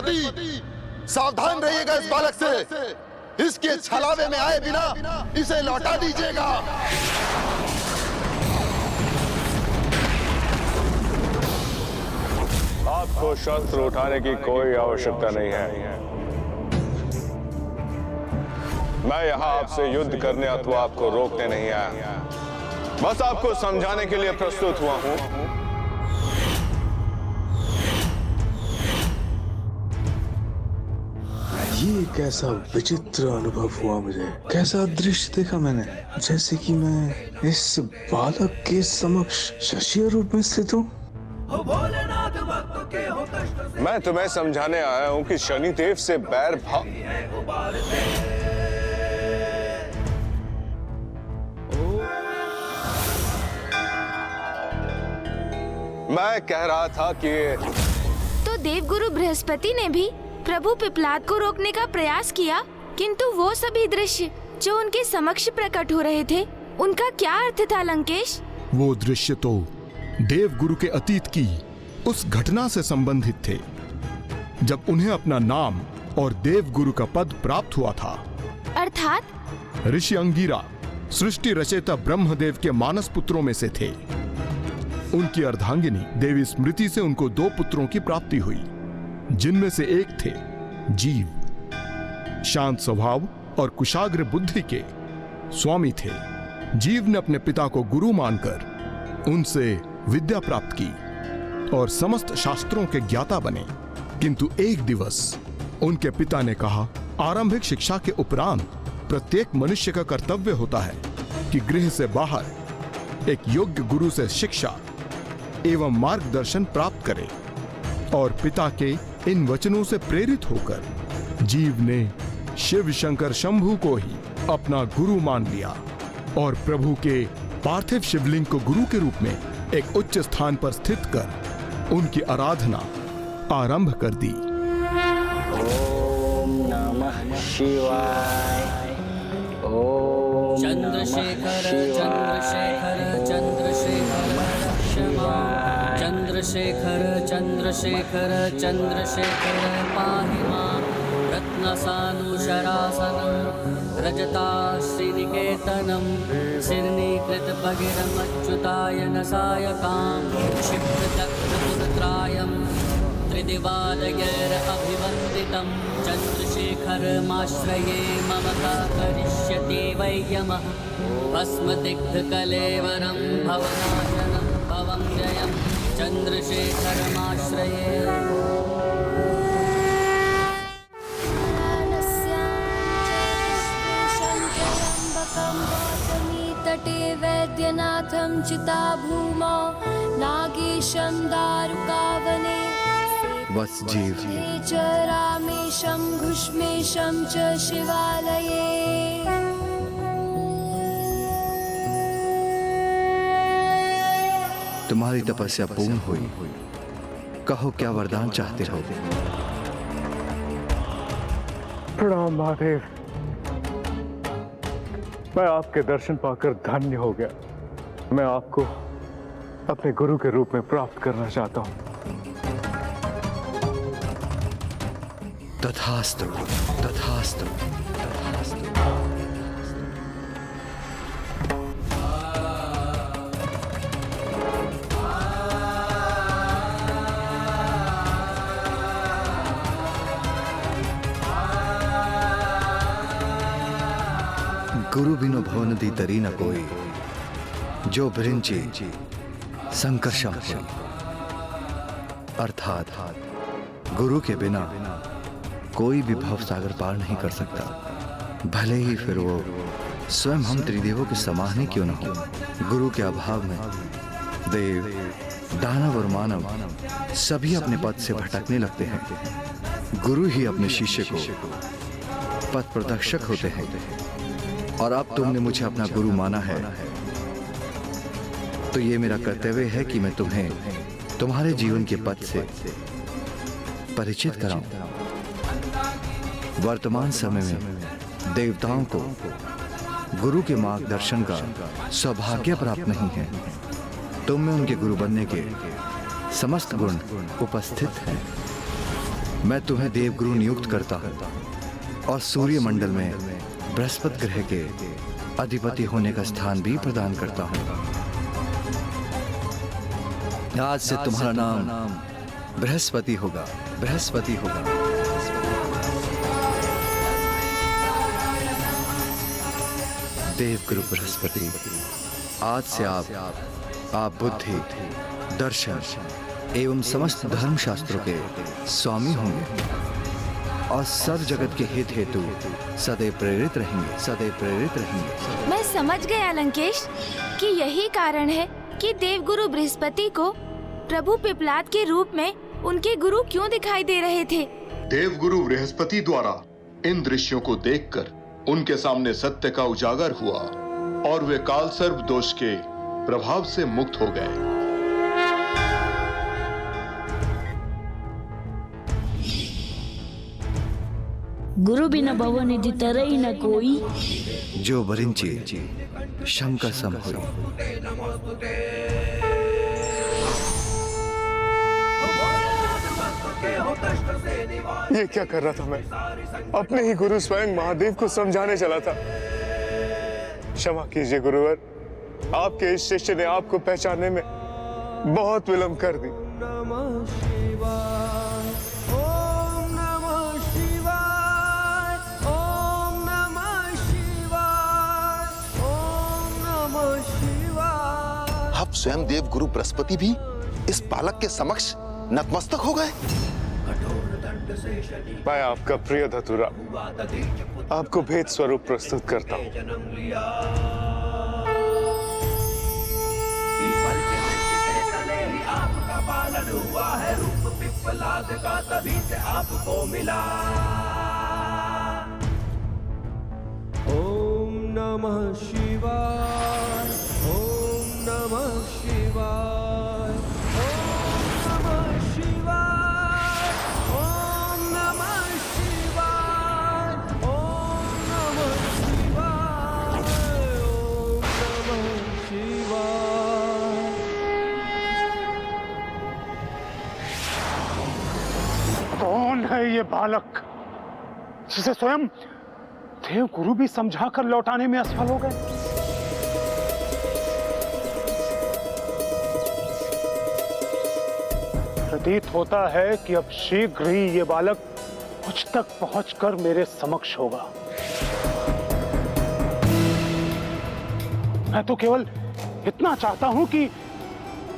बृहस्पति, सावधान रहिएगा इस बालक से। इसके छलावे में आए बिना इसे लौटा दीजिएगा। आपको शस्त्र उठाने की कोई आवश्यकता नहीं है। मैं यहाँ आपसे युद्ध करने अथवा आपको रोकने नहीं आया, बस आपको समझाने के लिए प्रस्तुत हुआ हूँ। ये कैसा विचित्र अनुभव हुआ मुझे, कैसा दृश्य देखा मैंने, जैसे कि मैं इस बालक के समक्ष शशीय रूप में स्थित हूँ। मैं तुम्हें समझाने आया हूँ कि शनिदेव से बैर भाव। मैं कह रहा था कि तो देवगुरु बृहस्पति ने भी प्रभु पिप्लाद को रोकने का प्रयास किया, किंतु वो सभी दृश्य जो उनके समक्ष प्रकट हो रहे थे, उनका क्या अर्थ था लंकेश? वो दृश्य तो देवगुरु के अतीत की उस घटना से संबंधित थे जब उन्हें अपना नाम और देवगुरु का पद प्राप्त हुआ था। अर्थात ऋषि अंगिरा सृष्टि रचयिता ब्रह्मदेव के मानस पुत्रों में से थे। उनकी अर्धांगिनी देवी स्मृति से उनको 2 पुत्रों की प्राप्ति हुई, जिनमें से एक थे जीव, शांत स्वभाव और कुशाग्र बुद्धि के स्वामी थे। जीव ने अपने पिता को गुरु मानकर उनसे विद्या प्राप्त की और समस्त शास्त्रों के ज्ञाता बने। किंतु एक दिवस उनके पिता ने कहा, आरंभिक शिक्षा के उपरांत प्रत्येक मनुष्य का कर्तव्य होता है कि गृह से बाहर एक योग्य गुरु से शिक्षा एवं मार्गदर्शन प्राप्त करे। और पिता के इन वचनों से प्रेरित होकर जीव ने शिव शंकर शंभु को ही अपना गुरु मान लिया और प्रभु के पार्थिव शिवलिंग को गुरु के रूप में एक उच्च स्थान पर स्थित कर उनकी आराधना आरंभ कर दी। ओम नमः शिवाय। ओम चंद्रशेखर चंद्रशेखर चंद्रशेखर शिवाय। चंद्रशेखर चंद्रशेखर चंद्रशेखर पाहि मां। रत्नसानुशरासनं रजताश्रीनिकेतनं शिरनीकृतभगिरमच्युताय नसायकां क्षिप्रचक्रपुत्रायं त्रिदिवादगैरभिवन्दितं चन्द्रशेखरमाश्रये ममता करिष्यति वै यमः। भस्मदिग्धकलेवरं भवनाशनं भवं जयं चन्द्रशेखरमाश्रये। तटे वैद्यनाथं चिताभूमौ नागेशं दारुकावने वत्सजीव च रामेशं घुष्मेशं च शिवालये। तुम्हारी तपस्या पूर्ण हुई, कहो क्या वरदान चाहते हो? प्रणाम महादेव, मैं आपके दर्शन पाकर धन्य हो गया। मैं आपको अपने गुरु के रूप में प्राप्त करना चाहता हूं। तथास्तु तथास्तु तथास्तु। गुरु बिनु भवन दी तरी न कोई, जो भृंची संकर्षम हुई। अर्थात गुरु के बिना कोई भी भव सागर पार नहीं कर सकता, भले ही फिर वो स्वयं हम त्रिदेवों के समान ही क्यों न हो। गुरु के अभाव में देव, दानव और मानव सभी अपने पद से भटकने लगते हैं। गुरु ही अपने शिष्य को पथ प्रदर्शक होते हैं। और अब तुमने मुझे अपना गुरु माना है, तो ये मेरा कर्तव्य है कि मैं तुम्हें तुम्हारे जीवन के पथ से परिचित कराऊं। वर्तमान समय में देवताओं को गुरु के मार्गदर्शन का सौभाग्य प्राप्त नहीं है। तुम में उनके गुरु बनने के समस्त गुण उपस्थित हैं। मैं तुम्हें देवगुरु नियुक्त करता हूँ और सूर्य मंडल में बृहस्पति ग्रह के अधिपति होने का स्थान भी प्रदान करता हूँ। आज से तुम्हारा नाम बृहस्पति होगा, बृहस्पति होगा। देवगुरु बृहस्पति, आज से आप बुद्धि, दर्शन एवं समस्त धर्म शास्त्रों के स्वामी होंगे और सब जगत के हित हेतु सदैव प्रेरित रहेंगे, सदैव प्रेरित रहेंगे। मैं समझ गया लंकेश कि यही कारण है कि देवगुरु बृहस्पति को प्रभु पिपलाद के रूप में उनके गुरु क्यों दिखाई दे रहे थे। देवगुरु बृहस्पति द्वारा इन दृश्यों को देखकर उनके सामने सत्य का उजागर हुआ और वे काल सर्प दोष के प्रभाव से मुक्त हो गए। गुरु बिना भवनिधि तरई न कोई, जो बरिंची शंकर सम होई। ये क्या कर रहा था मैं? अपने ही गुरु स्वयं महादेव को समझाने चला था। क्षमा कीजिए गुरुवर, आपके इस शिष्य ने आपको पहचानने में बहुत विलंब कर दी। अब स्वयं देव गुरु बृहस्पति भी इस बालक के समक्ष नतमस्तक हो गए। मैं आपका प्रिय धतुरा आपको भेद स्वरूप प्रस्तुत करता हूँ। आपका पालन हुआ है, रूप पिपलाद का तभी से आपको मिला। ओम नमः शिवाय, ओम नमः शिवाय, ओम नमः शिवाय, ओम नमः शिवाय, ओम नमः शिवाय, ओम नमः शिवाय। कौन है ये बालक जिसे स्वयं देव गुरु भी समझाकर लौटाने में असफल हो गए? प्रतीत होता है कि अब शीघ्र ही ये बालक मुझ तक पहुंचकर मेरे समक्ष होगा। मैं तो केवल इतना चाहता हूं कि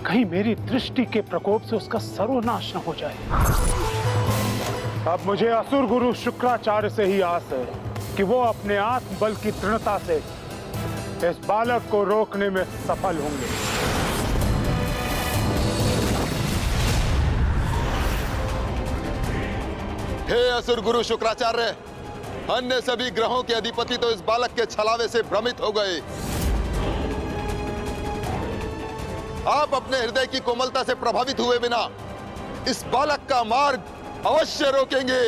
कहीं मेरी दृष्टि के प्रकोप से उसका सर्वनाश न हो जाए। अब मुझे असुर गुरु शुक्राचार्य से ही आस है कि वो अपने आत्मबल की दृढ़ता से इस बालक को रोकने में सफल होंगे। हे असुर गुरु शुक्राचार्य, अन्य सभी ग्रहों के अधिपति तो इस बालक के छलावे से भ्रमित हो गए। आप अपने हृदय की कोमलता से प्रभावित हुए बिना इस बालक का मार्ग अवश्य रोकेंगे।